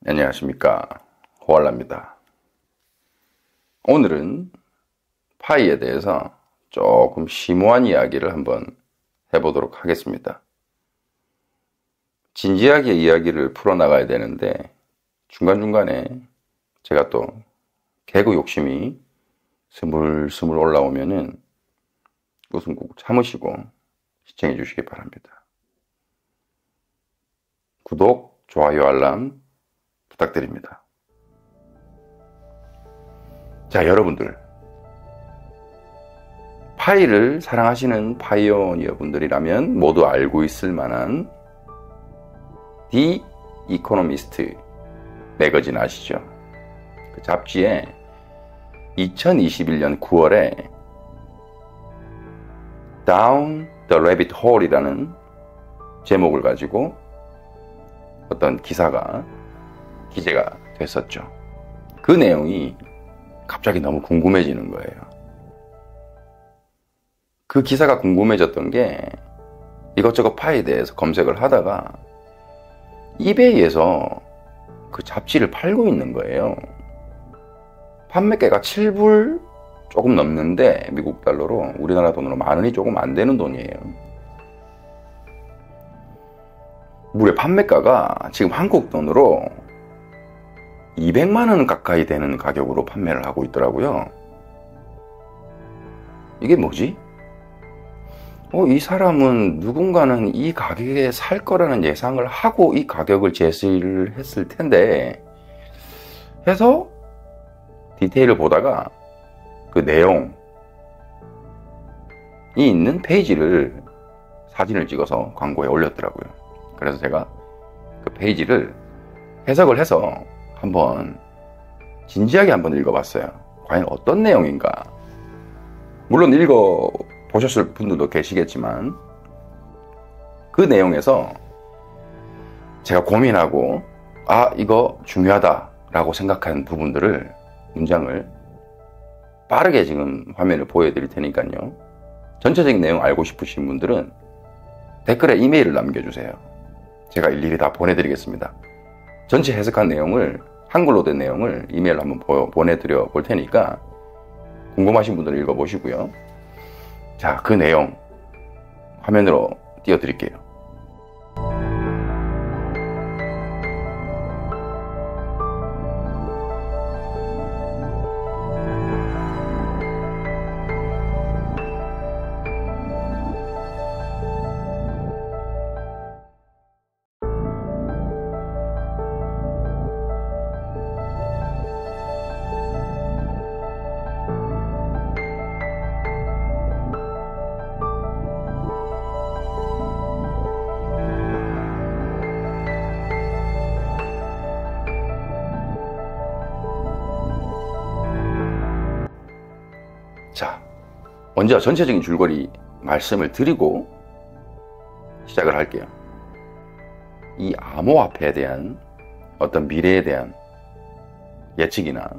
안녕하십니까, 호알라입니다. 오늘은 파이에 대해서 조금 심오한 이야기를 한번 해보도록 하겠습니다. 진지하게 이야기를 풀어나가야 되는데 중간중간에 제가 또 개그 욕심이 스물스물 올라오면은 웃음 꾹 참으시고 시청해 주시기 바랍니다. 구독, 좋아요, 알람 부탁드립니다. 자, 여러분들, 파이를 사랑하시는 파이오니어 분들이라면 모두 알고 있을 만한 디 이코노미스트 매거진 아시죠? 그 잡지에 2021년 9월에 Down the Rabbit Hole이라는 제목을 가지고 어떤 기사가 기재가 됐었죠. 그 내용이 갑자기 너무 궁금해지는 거예요. 그 기사가 궁금해졌던 게 이것저것 파이에 대해서 검색을 하다가 이베이에서 그 잡지를 팔고 있는 거예요. 판매가가 7불 조금 넘는데 미국 달러로 우리나라 돈으로 10,000원이 조금 안 되는 돈이에요. 무려 판매가가 지금 한국 돈으로 200만 원 가까이 되는 가격으로 판매를 하고 있더라고요. 이게 뭐지? 이 사람은 누군가는 이 가격에 살 거라는 예상을 하고 이 가격을 제시를 했을 텐데 해서 디테일을 보다가 그 내용이 있는 페이지를 사진을 찍어서 광고에 올렸더라고요. 그래서 제가 그 페이지를 해석을 해서 한번 진지하게 한번 읽어봤어요. 과연 어떤 내용인가? 물론 읽어보셨을 분들도 계시겠지만 그 내용에서 제가 고민하고 이거 중요하다라고 생각하는 부분들을 문장을 빠르게 지금 화면을 보여드릴 테니까요. 전체적인 내용 알고 싶으신 분들은 댓글에 이메일을 남겨주세요. 제가 일일이 다 보내드리겠습니다. 전체 해석한 내용을, 한글로 된 내용을 이메일로 한번 보내드려 볼 테니까 궁금하신 분들은 읽어보시고요. 자, 그 내용 화면으로 띄워드릴게요. 자, 먼저 전체적인 줄거리 말씀을 드리고 시작을 할게요. 이 암호화폐에 대한 어떤 미래에 대한 예측이나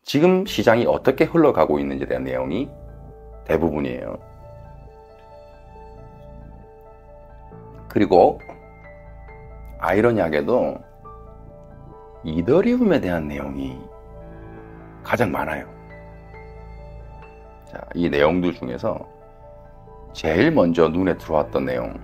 지금 시장이 어떻게 흘러가고 있는지에 대한 내용이 대부분이에요. 그리고 아이러니하게도 이더리움에 대한 내용이 가장 많아요. 자, 이 내용들 중에서 제일 먼저 눈에 들어왔던 내용,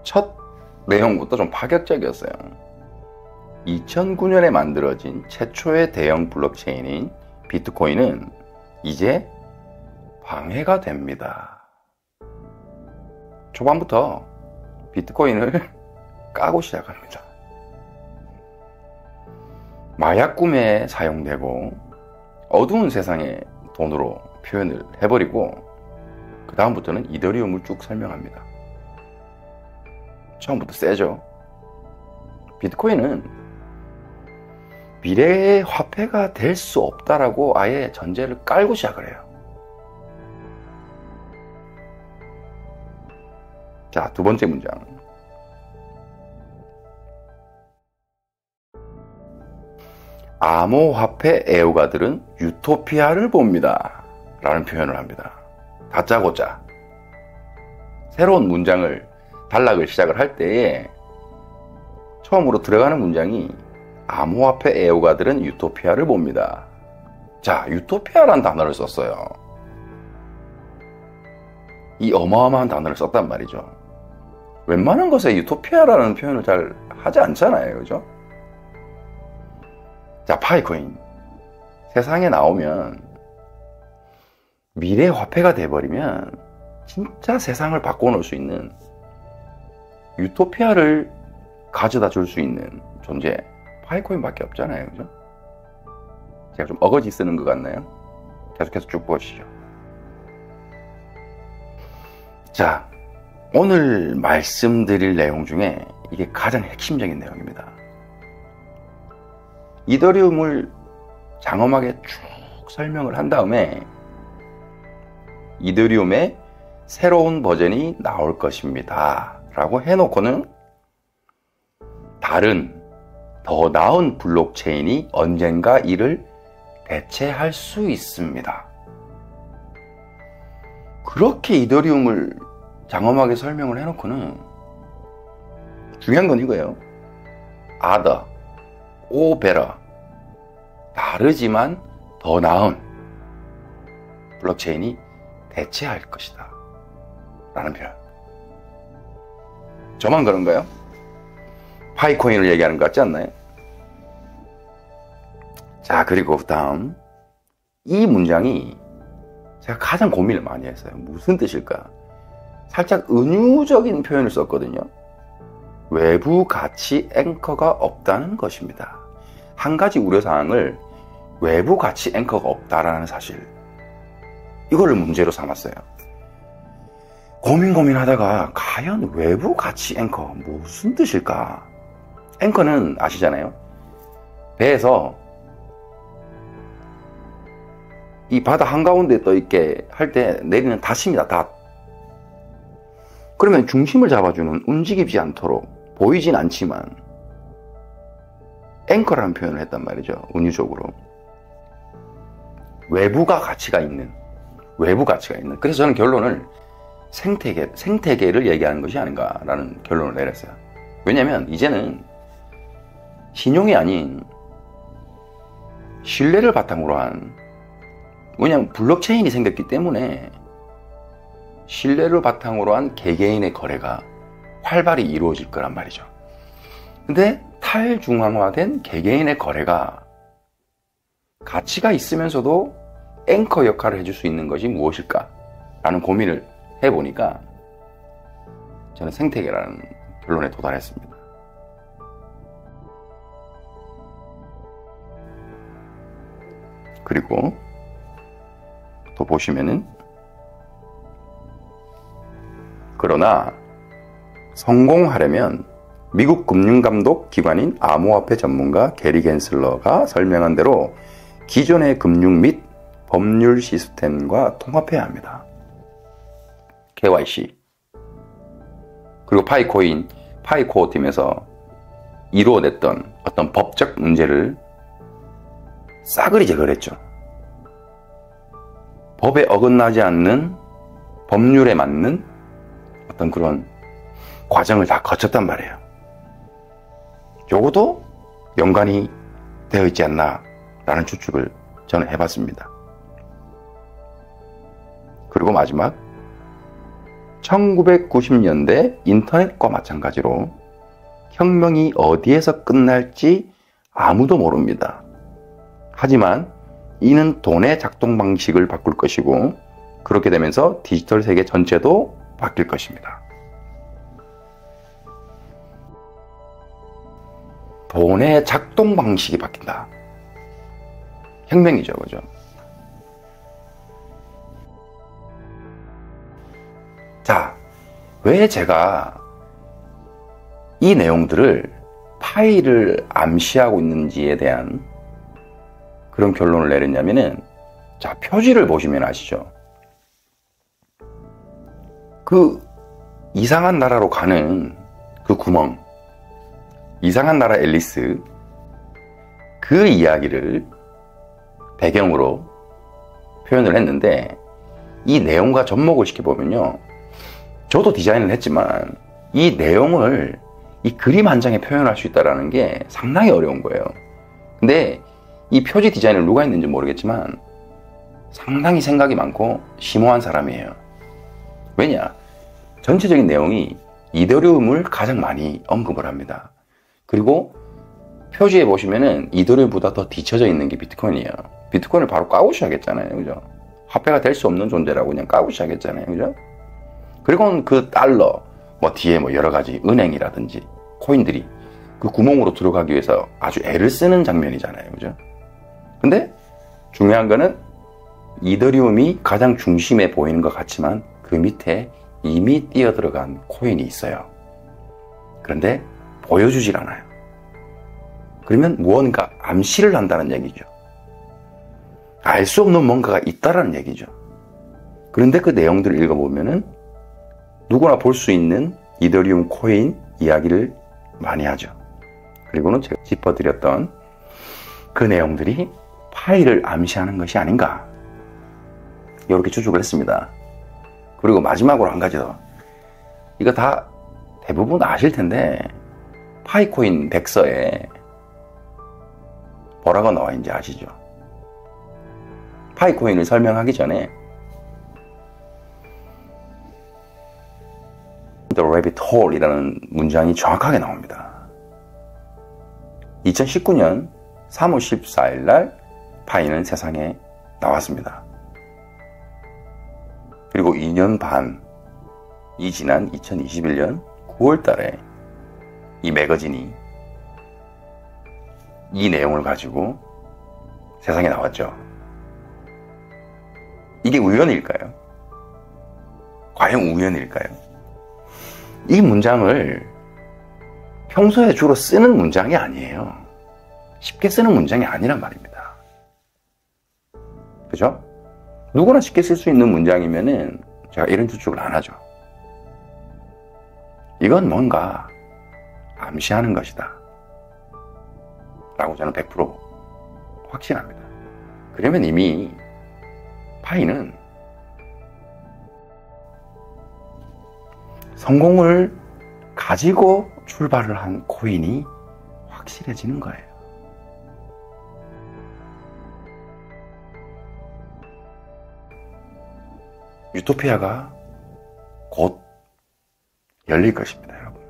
첫 내용부터 좀 파격적이었어요. 2009년에 만들어진 최초의 대형 블록체인인 비트코인은 이제 방해가 됩니다. 초반부터 비트코인을 까고 시작합니다. 마약 구매에 사용되고 어두운 세상의 돈으로 표현을 해버리고 그 다음부터는 이더리움을 쭉 설명합니다. 처음부터 세죠. 비트코인은 미래의 화폐가 될 수 없다라고 아예 전제를 깔고 시작을 해요. 자, 두 번째 문장. 암호화폐 애호가들은 유토피아를 봅니다 라는 표현을 합니다. 다짜고짜 새로운 문장을 단락을 시작을 할 때에 처음으로 들어가는 문장이 암호화폐 애호가들은 유토피아를 봅니다. 자, 유토피아라는 단어를 썼어요. 이 어마어마한 단어를 썼단 말이죠. 웬만한 것에 유토피아라는 표현을 잘 하지 않잖아요. 그죠? 자, 파이코인. 세상에 나오면 미래 화폐가 돼버리면 진짜 세상을 바꿔놓을 수 있는 유토피아를 가져다 줄 수 있는 존재, 파이코인밖에 없잖아요. 그죠? 제가 좀 어거지 쓰는 것 같나요? 계속해서 쭉 보시죠. 자, 오늘 말씀드릴 내용 중에 이게 가장 핵심적인 내용입니다. 이더리움을 장엄하게 쭉 설명을 한 다음에 이더리움의 새로운 버전이 나올 것입니다 라고 해놓고는 다른 더 나은 블록체인이 언젠가 이를 대체할 수 있습니다. 그렇게 이더리움을 장엄하게 설명을 해놓고는 중요한 건 이거예요. other, or better, 다르지만 더 나은 블록체인이 대체할 것이다 라는 표현. 저만 그런가요? 파이코인을 얘기하는 것 같지 않나요? 자, 그리고 다음 이 문장이 제가 가장 고민을 많이 했어요. 무슨 뜻일까? 살짝 은유적인 표현을 썼거든요. 외부 가치 앵커가 없다는 것입니다. 한 가지 우려사항을 외부 가치 앵커가 없다라는 사실, 이거를 문제로 삼았어요. 고민하다가 과연 외부 가치 앵커 무슨 뜻일까? 앵커는 아시잖아요. 배에서 이 바다 한가운데 떠있게 할 때 내리는 닷입니다. 닷. 그러면 중심을 잡아주는, 움직이지 않도록 보이진 않지만 앵커라는 표현을 했단 말이죠. 은유적으로. 외부가 가치가 있는. 그래서 저는 결론을 생태계를 얘기하는 것이 아닌가라는 결론을 내렸어요. 왜냐면 이제는 신용이 아닌 신뢰를 바탕으로 한, 왜냐면 블록체인이 생겼기 때문에 신뢰를 바탕으로 한 개개인의 거래가 활발히 이루어질 거란 말이죠. 근데 탈중앙화된 개개인의 거래가 가치가 있으면서도 앵커 역할을 해줄 수 있는 것이 무엇일까? 라는 고민을 해보니까 저는 생태계라는 결론에 도달했습니다. 그리고 또 보시면은, 그러나 성공하려면 미국 금융감독 기관인 암호화폐 전문가 게리 겐슬러가 설명한 대로 기존의 금융 및 법률 시스템과 통합해야 합니다. KYC. 그리고 파이코어 팀에서 이루어냈던 어떤 법적 문제를 싸그리 제거를 했죠. 법에 어긋나지 않는, 법률에 맞는 어떤 그런 과정을 다 거쳤단 말이에요. 요것도 연관이 되어 있지 않나 라는 추측을 저는 해봤습니다. 그리고 마지막, 1990년대 인터넷과 마찬가지로 혁명이 어디에서 끝날지 아무도 모릅니다. 하지만 이는 돈의 작동 방식을 바꿀 것이고, 그렇게 되면서 디지털 세계 전체도 바뀔 것입니다. 돈의 작동 방식이 바뀐다. 혁명이죠, 그죠? 자, 왜 제가 이 내용들을 파이를 암시하고 있는지에 대한 그런 결론을 내렸냐면은, 자, 표지를 보시면 아시죠? 그 이상한 나라로 가는 그 구멍, 이상한 나라 앨리스, 그 이야기를 배경으로 표현을 했는데, 이 내용과 접목을 시켜보면요, 저도 디자인을 했지만 이 내용을 이 그림 한 장에 표현할 수 있다는 게 상당히 어려운 거예요. 근데 이 표지 디자인을 누가 했는지 모르겠지만 상당히 생각이 많고 심오한 사람이에요. 왜냐? 전체적인 내용이 이더리움을 가장 많이 언급을 합니다. 그리고 표지에 보시면은 이더리움보다 더 뒤쳐져 있는 게 비트코인이에요. 비트코인을 바로 까고 시작했잖아요. 그죠? 화폐가 될 수 없는 존재라고 그냥 까고 시작했잖아요. 그죠? 그리고는 그 달러, 뒤에 여러 가지 은행이라든지 코인들이 그 구멍으로 들어가기 위해서 아주 애를 쓰는 장면이잖아요. 그죠? 근데 중요한 거는 이더리움이 가장 중심에 보이는 것 같지만 그 밑에 이미 뛰어들어간 코인이 있어요. 그런데 보여주질 않아요. 그러면 무언가 암시를 한다는 얘기죠. 알 수 없는 뭔가가 있다라는 얘기죠. 그런데 그 내용들을 읽어보면은 누구나 볼 수 있는 이더리움 코인 이야기를 많이 하죠. 그리고는 제가 짚어드렸던 그 내용들이 파이를 암시하는 것이 아닌가, 이렇게 추측을 했습니다. 그리고 마지막으로 한 가지 더. 이거 다 대부분 아실 텐데 파이코인 백서에 뭐라고 나와 있는지 아시죠? 파이코인을 설명하기 전에 The Rabbit Hole 이라는 문장이 정확하게 나옵니다. 2019년 3월 14일 날 파이는 세상에 나왔습니다. 그리고 2년 반이 지난 2021년 9월 달에 이 매거진이 이 내용을 가지고 세상에 나왔죠. 이게 우연일까요? 과연 우연일까요? 이 문장을 평소에 주로 쓰는 문장이 아니에요. 쉽게 쓰는 문장이 아니란 말입니다. 그죠? 누구나 쉽게 쓸 수 있는 문장이면은 제가 이런 추측을 안 하죠. 이건 뭔가 암시하는 것이다 라고 저는 100% 확신합니다. 그러면 이미 파이는 성공을 가지고 출발을 한 코인이 확실해지는 거예요. 유토피아가 곧 열릴 것입니다, 여러분.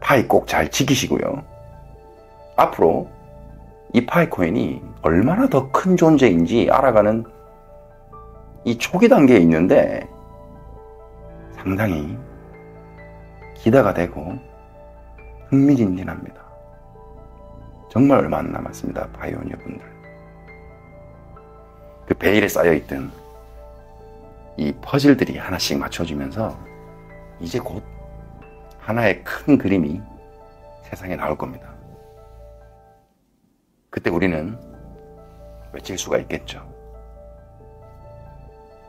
파이 꼭 잘 지키시고요. 앞으로 이 파이코인이 얼마나 더 큰 존재인지 알아가는 이 초기 단계에 있는데 상당히 기대가 되고 흥미진진합니다. 정말 얼마 안 남았습니다, 파이오니어 분들. 그 베일에 쌓여있던 이 퍼즐들이 하나씩 맞춰지면서 이제 곧 하나의 큰 그림이 세상에 나올 겁니다. 그때 우리는 외칠 수가 있겠죠.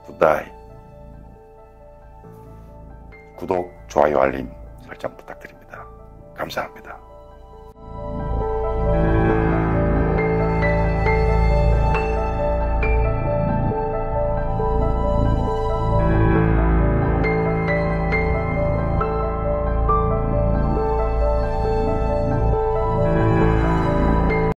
굿다이. 구독, 좋아요, 알림 설정 부탁드립니다. 감사합니다.